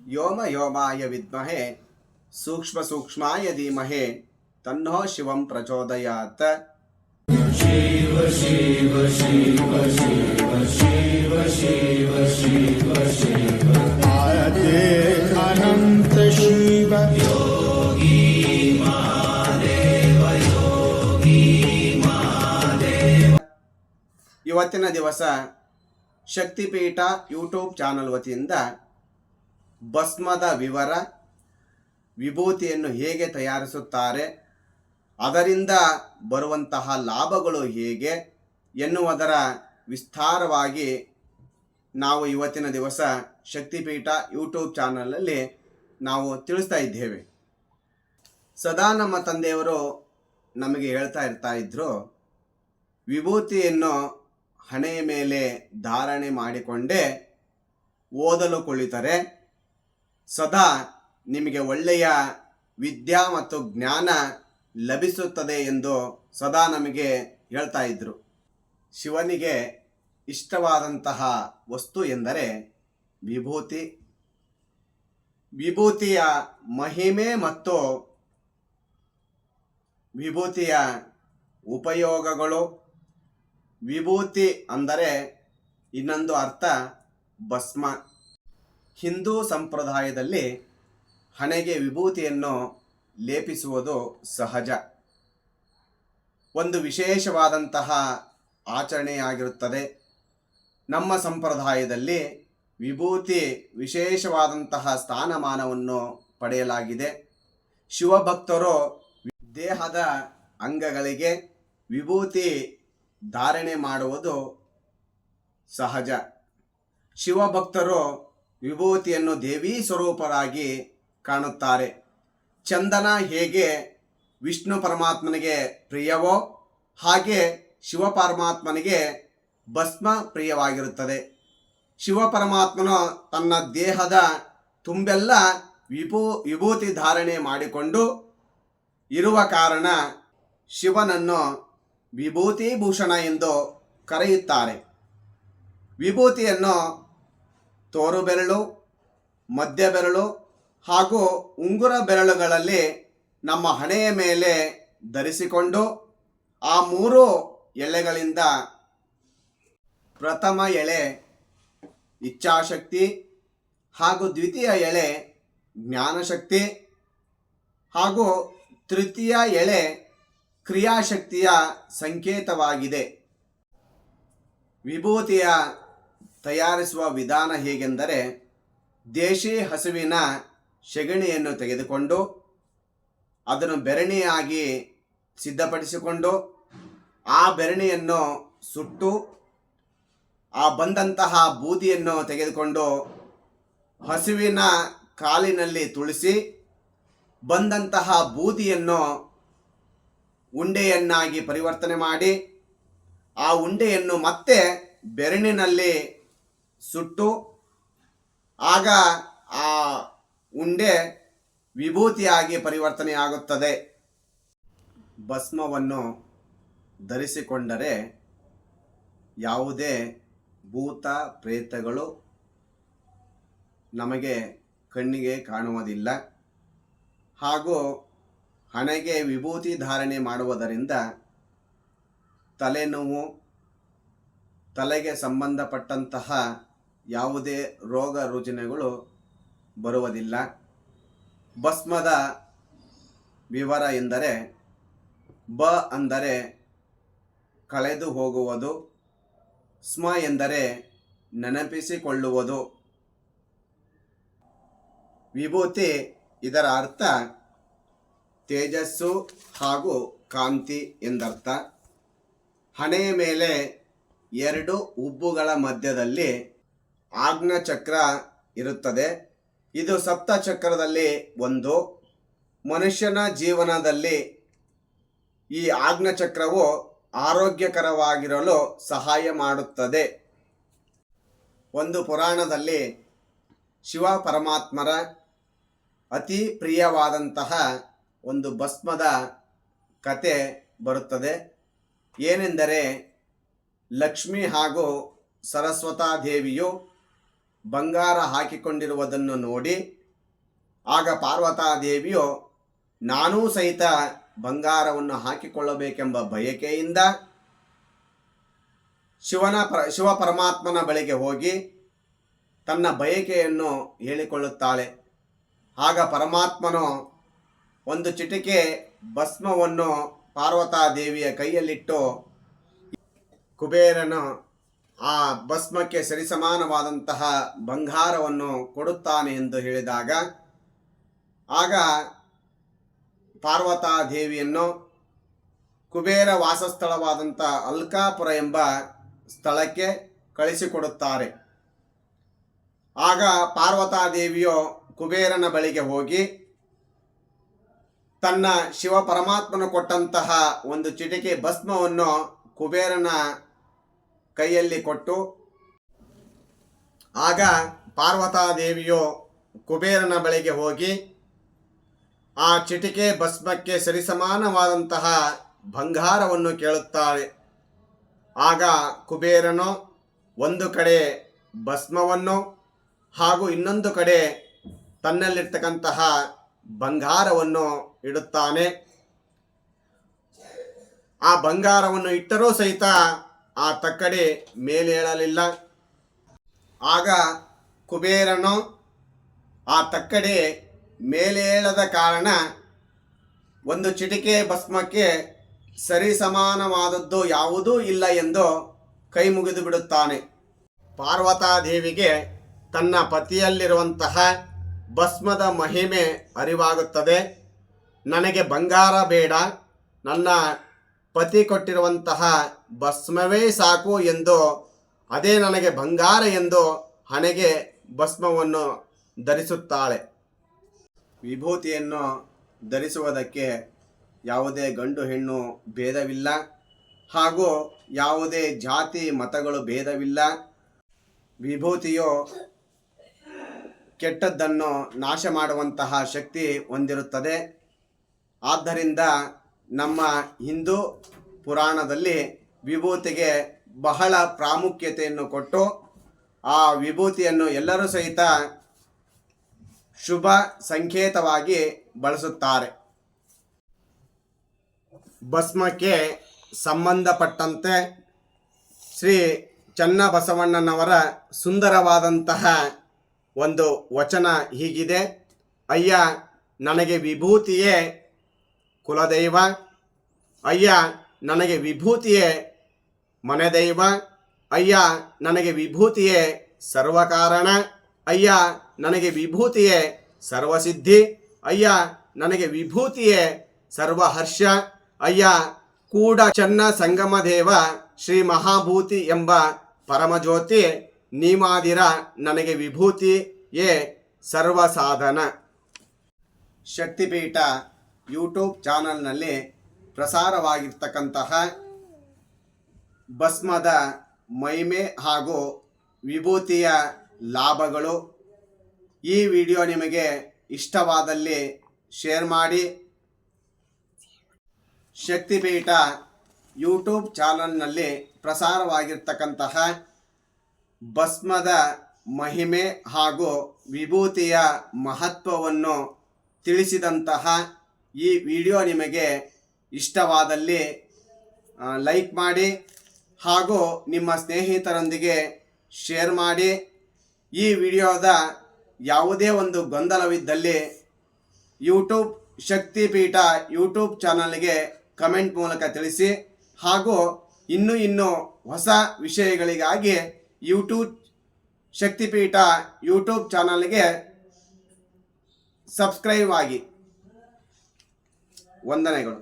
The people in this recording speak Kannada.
ವ್ಯೋಮ ವ್ಯೋಮಾಯ ವಿದ್ಮಹೆ ಸೂಕ್ಷ್ಮ ಸೂಕ್ಷ್ಮಾಯ ಧೀಮಹಿ ತನ್ನೋ ಶಿವಂ ಪ್ರಚೋದಯಾತ್. ಶಿವ ಶಿವ ಶಿವ ಶಿವ ಶಿವ ಶಿವ ಶಿವ ಶಿವ ಆರತೆ ಅನಂತ ಶಿವ ಯೋಗಿ ಮಹಾದೇವ ಯೋಗಿ ಮಹಾದೇವ. ಇವತ್ತಿನ ದಿವಸ ಶಕ್ತಿಪೀಠ ಯೂಟ್ಯೂಬ್ ಚಾನಲ್ ವತಿಯಿಂದ ಭಸ್ಮದ ವಿವರ, ವಿಭೂತಿಯನ್ನು ಹೇಗೆ ತಯಾರಿಸುತ್ತಾರೆ, ಅದರಿಂದ ಬರುವಂತಹ ಲಾಭಗಳು ಹೇಗೆ ಎನ್ನುವುದರ ವಿಸ್ತಾರವಾಗಿ ನಾವು ಇವತ್ತಿನ ದಿವಸ ಶಕ್ತಿಪೀಠ ಯೂಟ್ಯೂಬ್ ಚಾನಲಲ್ಲಿ ನಾವು ತಿಳಿಸ್ತಾ ಇದ್ದೇವೆ. ಸದಾ ನಮ್ಮ ತಂದೆಯವರು ನಮಗೆ ಹೇಳ್ತಾ ಇದ್ರು, ವಿಭೂತಿಯನ್ನು ಹಣೆಯ ಮೇಲೆ ಧಾರಣೆ ಮಾಡಿಕೊಂಡೇ ಓದಲು ಕುಳಿತರೆ ಸದಾ ನಿಮಗೆ ಒಳ್ಳೆಯ ವಿದ್ಯಾ ಮತ್ತು ಜ್ಞಾನ ಲಭಿಸುತ್ತದೆ ಎಂದು ಸದಾ ನಮಗೆ ಹೇಳ್ತಾ ಇದ್ದರು. ಶಿವನಿಗೆ ಇಷ್ಟವಾದಂತಹ ವಸ್ತು ಎಂದರೆ ವಿಭೂತಿ. ವಿಭೂತಿಯ ಮಹಿಮೆ ಮತ್ತು ವಿಭೂತಿಯ ಉಪಯೋಗಗಳು. ವಿಭೂತಿ ಅಂದರೆ ಇನ್ನೊಂದು ಅರ್ಥ ಭಸ್ಮ. ಹಿಂದೂ ಸಂಪ್ರದಾಯದಲ್ಲಿ ಹಣೆಗೆ ವಿಭೂತಿಯನ್ನು ಲೇಪಿಸುವುದು ಸಹಜ, ಒಂದು ವಿಶೇಷವಾದಂತಹ ಆಚರಣೆಯಾಗಿರುತ್ತದೆ. ನಮ್ಮ ಸಂಪ್ರದಾಯದಲ್ಲಿ ವಿಭೂತಿ ವಿಶೇಷವಾದಂತಹ ಸ್ಥಾನಮಾನವನ್ನು ಪಡೆಯಲಾಗಿದೆ. ಶಿವಭಕ್ತರು ದೇಹದ ಅಂಗಗಳಿಗೆ ವಿಭೂತಿ ಧಾರಣೆ ಮಾಡುವುದು ಸಹಜ. ಶಿವಭಕ್ತರು ವಿಭೂತಿಯನ್ನು ದೇವಿ ಸ್ವರೂಪರಾಗಿ ಕಾಣುತ್ತಾರೆ. ಚಂದನ ಹೇಗೆ ವಿಷ್ಣು ಪರಮಾತ್ಮನಿಗೆ ಪ್ರಿಯವೋ ಹಾಗೆ ಶಿವ ಪರಮಾತ್ಮನಿಗೆ ಭಸ್ಮ ಪ್ರಿಯವಾಗಿರುತ್ತದೆ. ಶಿವ ಪರಮಾತ್ಮನು ತನ್ನ ದೇಹದ ತುಂಬೆಲ್ಲ ವಿಭೂತಿ ಧಾರಣೆ ಮಾಡಿಕೊಂಡು ಇರುವ ಕಾರಣ ಶಿವನನ್ನು ವಿಭೂತಿ ಭೂಷಣ ಎಂದು ಕರೆಯುತ್ತಾರೆ. ವಿಭೂತಿಯನ್ನು ತೋರು ಬೆರಳು, ಮಧ್ಯ ಬೆರಳು ಹಾಗೂ ಉಂಗುರ ಬೆರಳುಗಳಲ್ಲಿ ನಮ್ಮ ಹಣೆಯ ಮೇಲೆ ಧರಿಸಿಕೊಂಡು ಆ 3 ಎಳೆಗಳಿಂದ ಪ್ರಥಮ ಎಳೆ ಇಚ್ಛಾಶಕ್ತಿ ಹಾಗೂ ದ್ವಿತೀಯ ಎಳೆ ಜ್ಞಾನಶಕ್ತಿ ಹಾಗೂ ತೃತೀಯ ಎಳೆ ಕ್ರಿಯಾಶಕ್ತಿಯ ಸಂಕೇತವಾಗಿದೆ. ವಿಭೂತಿಯ ತಯಾರಿಸುವ ವಿಧಾನ ಹೇಗೆಂದರೆ, ದೇಶಿ ಹಸುವಿನ ಸೆಗಣಿಯನ್ನು ತೆಗೆದುಕೊಂಡು ಅದನ್ನು ಬೆರಣಿಯಾಗಿ ಸಿದ್ಧಪಡಿಸಿಕೊಂಡು ಆ ಬೆರಣಿಯನ್ನು ಸುಟ್ಟು ಆ ಬಂದಂತಹ ಬೂದಿಯನ್ನು ತೆಗೆದುಕೊಂಡು ಹಸುವಿನ ಕಾಲಿನಲ್ಲಿ ತುಳಿಸಿ ಬಂದಂತಹ ಬೂದಿಯನ್ನು ಉಂಡೆಯನ್ನಾಗಿ ಪರಿವರ್ತನೆ ಮಾಡಿ ಆ ಉಂಡೆಯನ್ನು ಮತ್ತೆ ಬೆರಣಿನಲ್ಲಿ ಸುಟ್ಟು ಆಗ ಆ ಉಂಡೆ ವಿಭೂತಿಯಾಗಿ ಪರಿವರ್ತನೆಯಾಗುತ್ತದೆ. ಭಸ್ಮವನ್ನು ಧರಿಸಿಕೊಂಡರೆ ಯಾವುದೇ ಭೂತ ಪ್ರೇತಗಳು ನಮಗೆ ಕಣ್ಣಿಗೆ ಕಾಣುವುದಿಲ್ಲ. ಹಾಗೂ ಹಣೆಗೆ ವಿಭೂತಿ ಧಾರಣೆ ಮಾಡುವುದರಿಂದ ತಲೆನೋವು, ತಲೆಗೆ ಸಂಬಂಧಪಟ್ಟಂತಹ ಯಾವುದೇ ರೋಗ ರುಜಿನಗಳು ಬರುವುದಿಲ್ಲ. ಭಸ್ಮದ ವಿವರ ಎಂದರೆ, ಬ ಅಂದರೆ ಕಳೆದು ಹೋಗುವುದು, ಸ್ಮ ಎಂದರೆ ನೆನಪಿಸಿಕೊಳ್ಳುವುದು. ವಿಭೂತಿ ಇದರ ಅರ್ಥ ತೇಜಸ್ಸು ಹಾಗೂ ಕಾಂತಿ ಎಂದರ್ಥ. ಹಣೆಯ ಮೇಲೆ 2 ಉಬ್ಬುಗಳ ಮಧ್ಯದಲ್ಲಿ ಆಜ್ಞಾಚಕ್ರ ಇರುತ್ತದೆ. ಇದು ಸಪ್ತಚಕ್ರದಲ್ಲಿ ಒಂದು. ಮನುಷ್ಯನ ಜೀವನದಲ್ಲಿ ಈ ಆಜ್ಞಾಚಕ್ರವು ಆರೋಗ್ಯಕರವಾಗಿರಲು ಸಹಾಯ ಮಾಡುತ್ತದೆ. ಒಂದು ಪುರಾಣದಲ್ಲಿ ಶಿವ ಪರಮಾತ್ಮರ ಅತಿ ಪ್ರಿಯವಾದಂತಹ ಒಂದು ಭಸ್ಮದ ಕತೆ ಬರುತ್ತದೆ. ಏನೆಂದರೆ, ಲಕ್ಷ್ಮಿ ಹಾಗೂ ಸರಸ್ವತಾ ದೇವಿಯು ಬಂಗಾರ ಹಾಕಿಕೊಂಡಿರುವುದನ್ನು ನೋಡಿ ಆಗ ಪಾರ್ವತಾದೇವಿಯು ನಾನೂ ಸಹಿತ ಬಂಗಾರವನ್ನು ಹಾಕಿಕೊಳ್ಳಬೇಕೆಂಬ ಬಯಕೆಯಿಂದ ಶಿವ ಪರಮಾತ್ಮನ ಬಳಿಗೆ ಹೋಗಿ ತನ್ನ ಬಯಕೆಯನ್ನು ಹೇಳಿಕೊಳ್ಳುತ್ತಾಳೆ. ಆಗ ಪರಮಾತ್ಮನು ಒಂದು ಚಿಟಿಕೆ ಭಸ್ಮವನ್ನು ಪಾರ್ವತಾದೇವಿಯ ಕೈಯಲ್ಲಿಟ್ಟು ಕುಬೇರನು ಆ ಭಸ್ಮಕ್ಕೆ ಸರಿಸಮಾನವಾದಂತಹ ಬಂಗಾರವನ್ನು ಕೊಡುತ್ತಾನೆ ಎಂದು ಹೇಳಿದಾಗ ಆಗ ಪಾರ್ವತಾದೇವಿಯನ್ನು ಕುಬೇರ ವಾಸಸ್ಥಳವಾದಂಥ ಅಲ್ಕಾಪುರ ಎಂಬ ಸ್ಥಳಕ್ಕೆ ಕಳಿಸಿಕೊಡುತ್ತಾರೆ. ಆಗ ಪಾರ್ವತಾದೇವಿಯು ಕುಬೇರನ ಬಳಿಗೆ ಹೋಗಿ ತನ್ನ ಶಿವ ಪರಮಾತ್ಮನು ಕೊಟ್ಟಂತಹ ಒಂದು ಚಿಟಿಕೆ ಭಸ್ಮವನ್ನು ಕುಬೇರನ ಕೈಯಲ್ಲಿ ಕೊಟ್ಟು ಆಗ ಪಾರ್ವತಾದೇವಿಯು ಕುಬೇರನ ಬಳಿಗೆ ಹೋಗಿ ಆ ಚಿಟಿಕೆ ಭಸ್ಮಕ್ಕೆ ಸರಿಸಮಾನವಾದಂತಹ ಬಂಗಾರವನ್ನು ಕೇಳುತ್ತಾಳೆ. ಆಗ ಕುಬೇರನು ಒಂದು ಕಡೆ ಭಸ್ಮವನ್ನು ಹಾಗೂ ಇನ್ನೊಂದು ಕಡೆ ತನ್ನಲ್ಲಿರ್ತಕ್ಕಂತಹ ಬಂಗಾರವನ್ನು ಇಡುತ್ತಾನೆ. ಆ ಬಂಗಾರವನ್ನು ಇಟ್ಟರೂ ಸಹಿತ ಆ ತಕ್ಕಡಿ ಮೇಲೇಳಲಿಲ್ಲ. ಆಗ ಕುಬೇರನು ಆ ತಕ್ಕಡಿ ಮೇಲೇಳದ ಕಾರಣ ಒಂದು ಚಿಟಿಕೆ ಭಸ್ಮಕ್ಕೆ ಸರಿಸಮಾನವಾದದ್ದು ಯಾವುದೂ ಇಲ್ಲ ಎಂದು ಕೈ ಮುಗಿದು ಬಿಡುತ್ತಾನೆ. ಪಾರ್ವತಾದೇವಿಗೆ ತನ್ನ ಪತಿಯಲ್ಲಿರುವಂತಹ ಭಸ್ಮದ ಮಹಿಮೆ ಅರಿವಾಗುತ್ತದೆ. ನನಗೆ ಬಂಗಾರ ಬೇಡ, ನನ್ನ ಪತಿ ಕೊಟ್ಟಿರುವಂತಹ ಭಸ್ಮವೇ ಸಾಕು ಎಂದು, ಅದೇ ನನಗೆ ಬಂಗಾರ ಎಂದು ಹಣೆಗೆ ಭಸ್ಮವನ್ನು ಧರಿಸುತ್ತಾಳೆ. ವಿಭೂತಿಯನ್ನು ಧರಿಸುವುದಕ್ಕೆ ಯಾವುದೇ ಗಂಡು ಹೆಣ್ಣು ಭೇದವಿಲ್ಲ ಹಾಗೂ ಯಾವುದೇ ಜಾತಿ ಮತಗಳು ಭೇದವಿಲ್ಲ. ವಿಭೂತಿಯು ಕೆಟ್ಟದ್ದನ್ನು ನಾಶ ಮಾಡುವಂತಹ ಶಕ್ತಿ ಹೊಂದಿರುತ್ತದೆ. ಆದ್ದರಿಂದ ನಮ್ಮ ಹಿಂದೂ ಪುರಾಣದಲ್ಲಿ ವಿಭೂತಿಗೆ ಬಹಳ ಪ್ರಾಮುಖ್ಯತೆಯನ್ನು ಕೊಟ್ಟು ಆ ವಿಭೂತಿಯನ್ನು ಎಲ್ಲರೂ ಸಹಿತ ಶುಭ ಸಂಕೇತವಾಗಿ ಬಳಸುತ್ತಾರೆ. ಭಸ್ಮಕ್ಕೆ ಸಂಬಂಧಪಟ್ಟಂತೆ ಶ್ರೀ ಚನ್ನಬಸವಣ್ಣನವರ ಸುಂದರವಾದಂತಹ ಒಂದು ವಚನ ಹೀಗಿದೆ: ಅಯ್ಯ ನನಗೆ ವಿಭೂತಿಯೇ ಕುಲದೈವ, ಅಯ್ಯ ನನಗೆ ವಿಭೂತಿಯೇ ಮನೆದೈವ, ಅಯ್ಯ ನನಗೆ ವಿಭೂತಿಯೇ ಸರ್ವಕಾರಣ, ಅಯ್ಯ ನನಗೆ ವಿಭೂತಿಯೇ ಸರ್ವಸಿದ್ಧಿ, ಅಯ್ಯ ನನಗೆ ವಿಭೂತಿಯೇ ಸರ್ವಹರ್ಷ, ಅಯ್ಯ ಕೂಡ ಚನ್ನ ಸಂಗಮದೇವ ಶ್ರೀ ಮಹಾಭೂತಿ ಎಂಬ ಪರಮಜ್ಯೋತಿ ನೀಮಾದಿರ ನನಗೆ ವಿಭೂತಿಯೇ ಸರ್ವಸಾಧನ. ಶಕ್ತಿಪೀಠ ಯೂಟ್ಯೂಬ್ ಚಾನಲ್ನಲ್ಲಿ ಪ್ರಸಾರವಾಗಿರ್ತಕ್ಕಂತಹ ಭಸ್ಮದ ಮಹಿಮೆ ಹಾಗೂ ವಿಭೂತಿಯ ಲಾಭಗಳು, ಈ ವಿಡಿಯೋ ನಿಮಗೆ ಇಷ್ಟವಾದಲ್ಲಿ ಶೇರ್ ಮಾಡಿ. ಶಕ್ತಿಪೀಠ ಯೂಟ್ಯೂಬ್ ಚಾನಲ್ನಲ್ಲಿ ಪ್ರಸಾರವಾಗಿರ್ತಕ್ಕಂತಹ ಭಸ್ಮದ ಮಹಿಮೆ ಹಾಗೂ ವಿಭೂತಿಯ ಮಹತ್ವವನ್ನು ತಿಳಿಸಿದಂತಹ ಈ ವಿಡಿಯೋ ನಿಮಗೆ ಇಷ್ಟವಾದಲ್ಲಿ ಲೈಕ್ ಮಾಡಿ ಹಾಗೂ ನಿಮ್ಮ ಸ್ನೇಹಿತರೊಂದಿಗೆ ಶೇರ್ ಮಾಡಿ. ಈ ವಿಡಿಯೋದ ಯಾವುದೇ ಒಂದು ಗೊಂದಲವಿದ್ದಲ್ಲಿ ಶಕ್ತಿಪೀಠ ಯೂಟ್ಯೂಬ್ ಚಾನಲ್ಗೆ ಕಮೆಂಟ್ ಮೂಲಕ ತಿಳಿಸಿ. ಹಾಗೂ ಇನ್ನೂ ಹೊಸ ವಿಷಯಗಳಿಗಾಗಿ ಶಕ್ತಿಪೀಠ ಯೂಟ್ಯೂಬ್ ಚಾನಲ್ಗೆ ಸಬ್ಸ್ಕ್ರೈಬ್ ಆಗಿ. ವಂದನೆಗಳು.